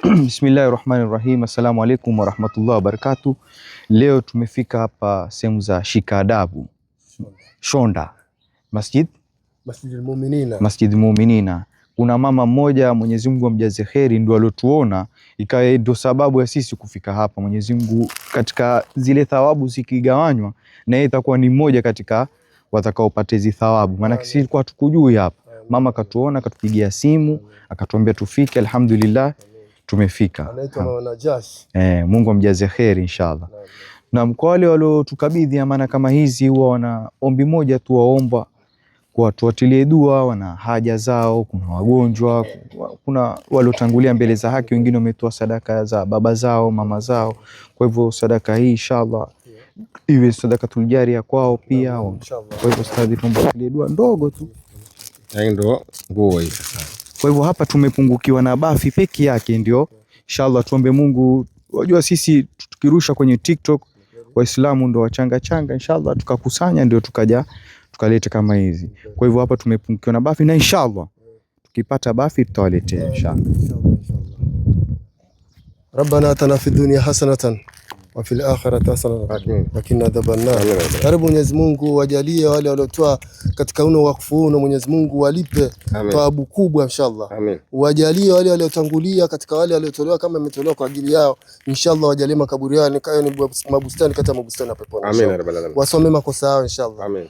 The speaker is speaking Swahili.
Bismillahirrahmanirrahim. Assalamu alaikum warahmatullahi wabarakatuh. Leo tumefika hapa sehemu za Shikaadabu Shonda Masjid Muminina. Kuna mama mmoja, Mwenyezi Mungu amjaze kheri, ndio aliotuona ikawa ndio sababu ya sisi kufika hapa. Mwenyezi Mungu katika zile thawabu zikigawanywa, na yeye itakuwa ni mmoja katika watakaopata hizo thawabu, maana sisi tulikuwa tukujui hapa. Mama katuona, akatupigia simu, akatuambia tufike. Alhamdulillah tumefika. Mungu amjaze kheri inshallah. Na kwa wale waliotukabidhi amana kama hizi, huwa wana ombi moja tu, waomba kwa tuwatilie dua, wana haja zao. Kuna wagonjwa, kuna waliotangulia mbele za haki, wengine wametoa sadaka za baba zao, mama zao. Kwa hivyo sadaka hii inshallah iwe sadakatul jaria kwao pia. Kwa hivyo ustadhi, tuombe dua ndogo tu. Ndio nguo hii. Kwa hivyo hapa tumepungukiwa na bafi peke yake, ndio inshallah tuombe Mungu. Wajua sisi tukirusha kwenye TikTok Waislamu ndo wachanga changa, inshallah tukakusanya ndio tukaja tukaleta kama hizi. Kwa hivyo hapa tumepungukiwa na bafi, na inshallah tukipata bafi tutawaletea inshallah. Rabbana atina fid dunya hasanatan wa fil akhirati hasanatan wa qina adhaban nar. Karibu Mwenyezi Mungu wajalie wale waliotoa katika uno wakfu uno, Mwenyezi Mungu walipe thawabu kubwa inshallah. Amen. Wajalie wale waliotangulia katika wale waliotolewa kama imetolewa kwa ajili yao inshallah, wajalie makaburi yao ni mabustani kati ya mabustani ya peponi. Amen. Wasome makosa yao inshallah. Amen.